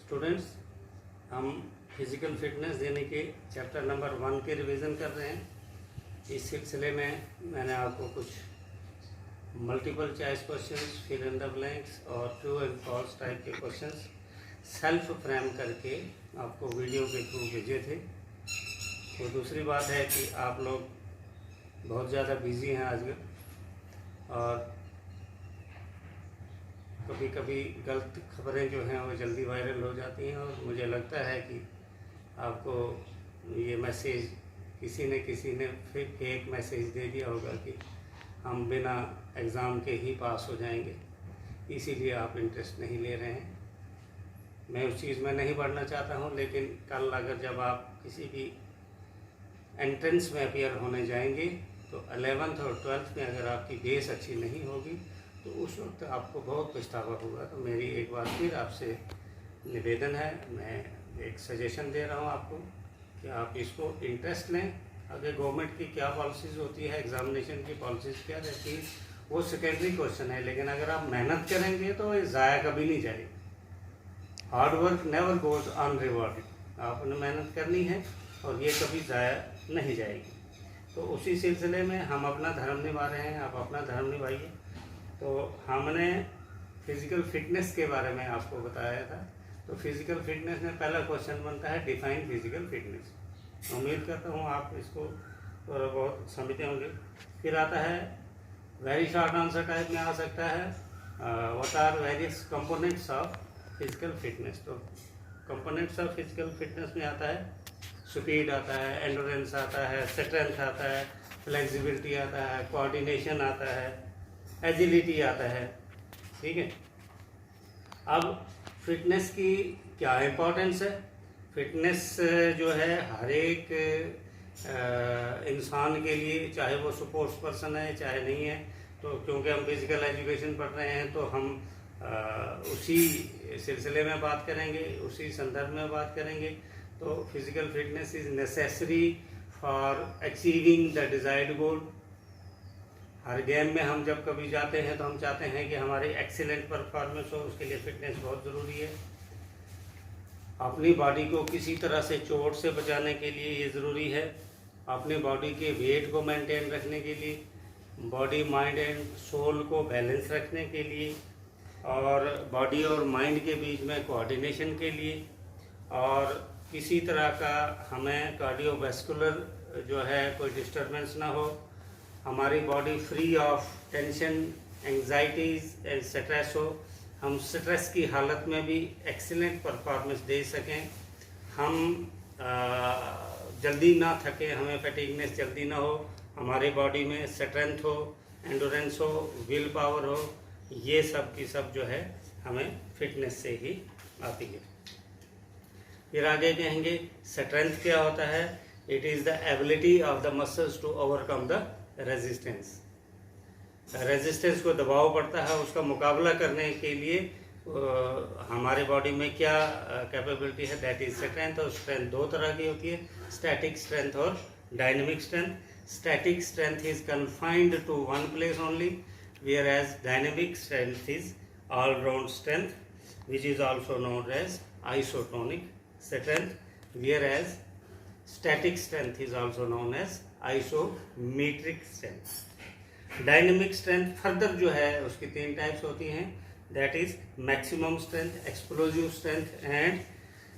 Students, हम physical fitness देने के चैप्टर नंबर 1 के रिवीजन कर रहे हैं। इस सिलसिले में मैंने आपको कुछ multiple choice questions, fill in the blanks और ट्रू एंड फॉल्स टाइप के क्वेश्चंस सेल्फ फ्रेम करके आपको वीडियो के थ्रू भेजे थे। तो दूसरी बात है कि आप लोग बहुत ज़्यादा बिजी हैं आजकल और कभी कभी गलत खबरें जो हैं वो जल्दी वायरल हो जाती हैं और मुझे लगता है कि आपको ये मैसेज किसी ने फेक मैसेज दे दिया होगा कि हम बिना एग्ज़ाम के ही पास हो जाएंगे, इसीलिए आप इंटरेस्ट नहीं ले रहे हैं। मैं उस चीज़ में नहीं पढ़ना चाहता हूँ, लेकिन कल अगर जब आप किसी भी एंट्रेंस में अपीयर होने जाएंगे तो 11th और 12th में अगर आपकी बेस अच्छी नहीं होगी तो उस वक्त आपको बहुत पछतावा होगा। तो मेरी एक बार फिर आपसे निवेदन है, मैं एक सजेशन दे रहा हूँ आपको कि आप इसको इंटरेस्ट लें। अगर गवर्नमेंट की क्या पॉलिसीज़ होती है, एग्ज़ामिनेशन की पॉलिसीज़ क्या रहती है, वो सेकेंडरी क्वेश्चन है, लेकिन अगर आप मेहनत करेंगे तो ये ज़ाया कभी नहीं जाएगी। Hard work never goes unrewarded. आपने मेहनत करनी है और ये कभी ज़ाया नहीं जाएगी। तो उसी सिलसिले में हम अपना धर्म निभा रहे हैं, आप अपना धर्म निभाइए। तो हमने फिज़िकल फिटनेस के बारे में आपको बताया था। तो फिज़िकल फिटनेस में पहला क्वेश्चन बनता है डिफाइन फिज़िकल फिटनेस। उम्मीद करता हूँ आप इसको थोड़ा बहुत समझते होंगे। फिर आता है वेरी शॉर्ट आंसर टाइप में आ सकता है what are various components of physical fitness. तो कंपोनेंट्स ऑफ फिज़िकल फिटनेस में आता है स्पीड आता है, एंडोरेंस आता है, स्ट्रेंथ आता है, फ्लेक्सिबिलिटी आता है, कोऑर्डिनेशन आता है, एजिलिटी आता है। ठीक है, अब फिटनेस की क्या इम्पोर्टेंस है। फिटनेस जो है हर एक इंसान के लिए, चाहे वो स्पोर्ट्स पर्सन है चाहे नहीं है, तो क्योंकि हम फिज़िकल एजुकेशन पढ़ रहे हैं तो हम उसी सिलसिले में बात करेंगे, उसी संदर्भ में बात करेंगे। तो physical fitness is necessary for achieving the desired goal. Her game में हम जब कभी जाते हैं तो हम चाहते हैं कि हमारी एक्सीलेंट परफॉर्मेंस हो, उसके लिए फिटनेस बहुत ज़रूरी है। अपनी बॉडी को किसी तरह से चोट से बचाने के लिए ये ज़रूरी है। अपनी बॉडी के वेट को मेंटेन रखने के लिए, बॉडी माइंड एंड सोल को बैलेंस रखने के लिए, और बॉडी और माइंड के बीच में कोऑर्डिनेशन के लिए, और किसी तरह का हमें कार्डियोवैस्कुलर जो है कोई डिस्टर्बेंस ना हो, हमारी body free of tension, anxieties and stress हो, हम स्ट्रेस की हालत में भी एक्सीलेंट परफॉर्मेंस दे सकें, हम जल्दी ना थके, हमें फैटिगनेस जल्दी ना हो, हमारी बॉडी में स्ट्रेंथ हो, एंडोरेंस हो, विल पावर हो, ये सब की सब जो है हमें फिटनेस से ही आती है। फिर आगे कहेंगे स्ट्रेंथ क्या होता है। It is the ability of the muscles to overcome the resistance. Resistance को दबाव पड़ता है, उसका मुकाबला करने के लिए हमारे बॉडी में क्या कैपेबिलिटी है, दैट इज स्ट्रेंथ। और स्ट्रेंथ दो तरह की होती है, स्टैटिक स्ट्रेंथ और dynamic strength. Static strength is confined to one place only, whereas dynamic strength is all round strength, which is also known as isotonic strength, whereas static strength is also known as isometric strength. Dynamic strength further जो है उसकी 3 types होती हैं, that is maximum strength, explosive strength and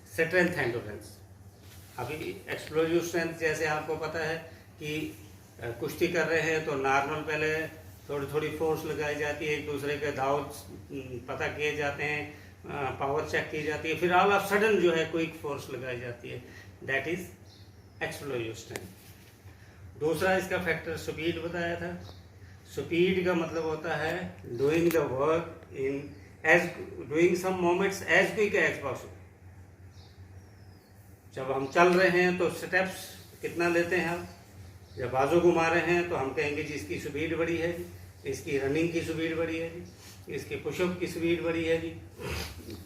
strength endurance. अभी explosive strength जैसे आपको पता है कि कुश्ती कर रहे हैं तो नॉर्मल पहले थोड़ी थोड़ी फोर्स लगाई जाती है, एक दूसरे के दाव पता किए जाते हैं, पावर चेक की जाती है, फिर ऑल ऑफ सडन जो है क्विक फोर्स लगाई जाती है, दैट इज एक्सप्लोजिव स्ट्रेंथ। दूसरा इसका फैक्टर स्पीड बताया था। स्पीड का मतलब होता है doing the work in as doing some moments as quick as possible. जब हम चल रहे हैं तो स्टेप्स कितना लेते हैं हम, जब बाजू घुमा रहे हैं तो हम कहेंगे जी इसकी स्पीड बड़ी है जी, इसकी रनिंग की स्पीड बड़ी है जी, इसकी पुशअप की स्पीड बड़ी है जी।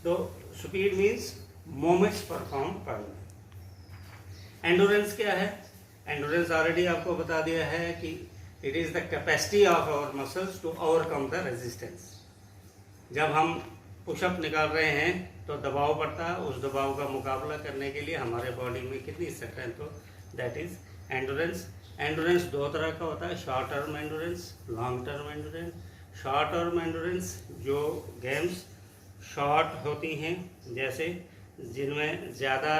तो स्पीड मीन्स मोमेंट्स परफॉर्म करना। एंडोरेंस क्या है। एंडोरेंस ऑलरेडी आपको बता दिया है कि it is the capacity of our muscles to overcome the resistance. जब हम पुशअप निकाल रहे हैं तो दबाव पड़ता है, उस दबाव का मुकाबला करने के लिए हमारे बॉडी में कितनी स्ट्रेंथ हो, दैट इज एंडोरेंस। एंडोरेंस दो तरह का होता है, short term endurance, long term endurance. Short term endurance जो गेम्स शॉर्ट होती हैं, जैसे जिनमें ज़्यादा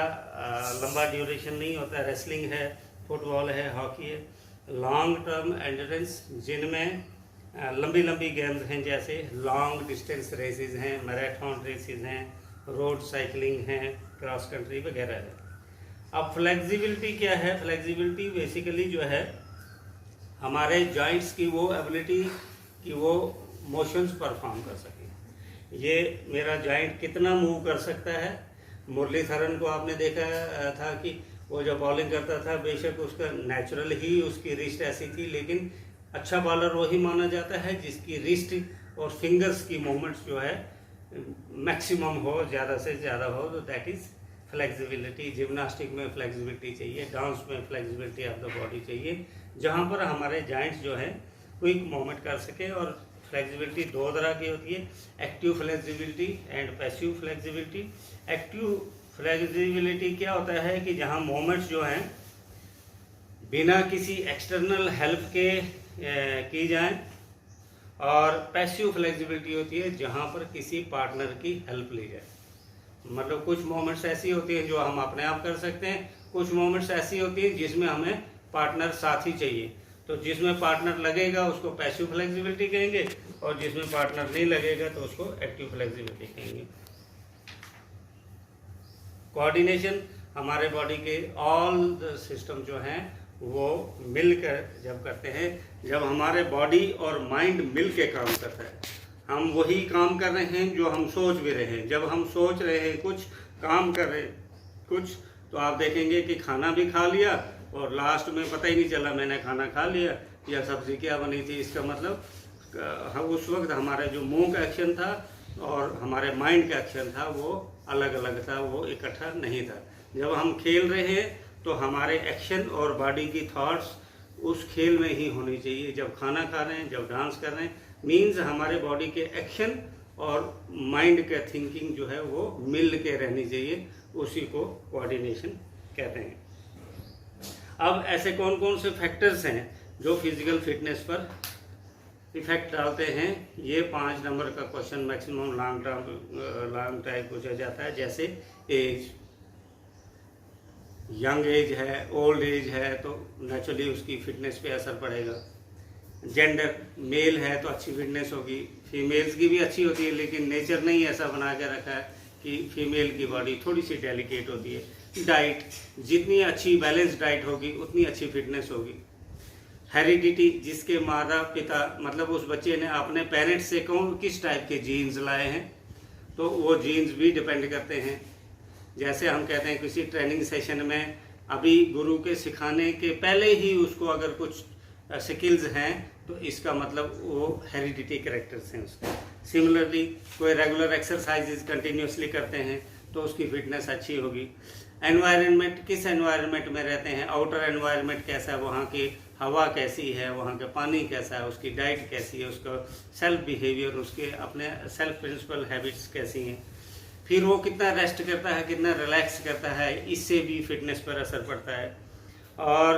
लंबा ड्यूरेशन नहीं होता, रेसलिंग है, फुटबॉल है, हॉकी है। लॉन्ग टर्म एंडोरेंस जिनमें लंबी लंबी गेम्स हैं, जैसे लॉन्ग डिस्टेंस रेसेस हैं, मैराथन रेसेस हैं, रोड साइकिलिंग हैं, क्रॉस कंट्री वगैरह है। अब फ्लेक्सिबिलिटी क्या है? फ्लेक्सिबिलिटी बेसिकली जो है हमारे जॉइंट्स की वो एबिलिटी कि वो मोशंस परफॉर्म कर सकें। ये मेरा जॉइंट कितना मूव कर सकता है। मुरलीधरन को आपने देखा था कि वो जब बॉलिंग करता था, बेशक उसका नेचुरल ही उसकी रिस्ट ऐसी थी, लेकिन अच्छा बॉलर वही माना जाता है जिसकी रिस्ट और फिंगर्स की मूवमेंट्स जो है मैक्सिमम हो, ज़्यादा से ज़्यादा हो, तो दैट इज़ फ्लेक्सिबिलिटी। जिम्नास्टिक में फ्लेक्सिबिलिटी चाहिए, डांस में फ्लेक्सिबिलिटी ऑफ द बॉडी चाहिए, जहाँ पर हमारे जॉइंट्स जो है क्विक मूवमेंट कर सके। और फ्लेक्सिबिलिटी दो तरह की होती है, active flexibility and passive flexibility. Active flexibility क्या होता है कि जहाँ मूवमेंट्स जो हैं बिना किसी एक्सटर्नल हेल्प के की जाए, और पैसिव फ्लेक्सिबिलिटी होती है जहाँ पर किसी पार्टनर की हेल्प ली जाए। मतलब कुछ मोमेंट्स ऐसी होती हैं जो हम अपने आप कर सकते हैं, कुछ मोमेंट्स ऐसी होती हैं जिसमें हमें पार्टनर साथी चाहिए। तो जिसमें पार्टनर लगेगा उसको पैसिव फ्लेक्सिबिलिटी कहेंगे, और जिसमें पार्टनर नहीं लगेगा तो उसको एक्टिव फ्लेक्सिबिलिटी कहेंगे। कोऑर्डिनेशन हमारे बॉडी के ऑल द सिस्टम जो हैं वो मिलकर जब करते हैं, जब हमारे बॉडी और माइंड मिल के काम करता है, हम वही काम कर रहे हैं जो हम सोच भी रहे हैं। जब हम सोच रहे हैं कुछ, काम कर रहे कुछ, तो आप देखेंगे कि खाना भी खा लिया और लास्ट में पता ही नहीं चला मैंने खाना खा लिया या सब्जी क्या बनी थी। इसका मतलब उस वक्त हमारा जो मुंह का एक्शन था और हमारे माइंड का एक्शन था वो अलग अलग था, वो इकट्ठा नहीं था। जब हम खेल रहे हैं तो हमारे एक्शन और बॉडी की थॉट्स उस खेल में ही होनी चाहिए। जब खाना खा रहे हैं, जब डांस कर रहे हैं, मीन्स हमारे बॉडी के एक्शन और माइंड का थिंकिंग जो है वो मिल के रहनी चाहिए, उसी को कोऑर्डिनेशन कहते हैं। अब ऐसे कौन कौन से फैक्टर्स हैं जो फिजिकल फिटनेस पर इफेक्ट डालते हैं, ये 5 नंबर का क्वेश्चन मैक्सिमम लॉन्ग टाइम पूछा जाता है। जैसे एज, यंग एज है, ओल्ड एज है, तो नेचुरली उसकी फिटनेस पे असर पड़ेगा। जेंडर, मेल है तो अच्छी फिटनेस होगी, फीमेल्स की भी अच्छी होती है, लेकिन नेचर ने ही ऐसा बना के रखा है कि फीमेल की बॉडी थोड़ी सी डेलिकेट होती है। डाइट, जितनी अच्छी बैलेंस डाइट होगी उतनी अच्छी फिटनेस होगी। हेरिडिटी, जिसके माता पिता मतलब उस बच्चे ने अपने पेरेंट्स से किस टाइप के जीन्स लाए हैं, तो वो जीन्स भी डिपेंड करते हैं। जैसे हम कहते हैं किसी ट्रेनिंग सेशन में अभी गुरु के सिखाने के पहले ही उसको अगर कुछ स्किल्स हैं तो इसका मतलब वो हेरिडिटी कैरेक्टर्स हैं उसके। सिमिलरली कोई रेगुलर एक्सरसाइजेज कंटिन्यूसली करते हैं तो उसकी फिटनेस अच्छी होगी। एनवायरनमेंट, किस एनवायरनमेंट में रहते हैं, आउटर एनवायरनमेंट कैसा है, वहाँ की हवा कैसी है, वहाँ का पानी कैसा है, उसकी डाइट कैसी है, उसका सेल्फ बिहेवियर, उसके अपने सेल्फ प्रिंसिपल हैबिट्स कैसी हैं, फिर वो कितना रेस्ट करता है, कितना रिलैक्स करता है, इससे भी फिटनेस पर असर पड़ता है। और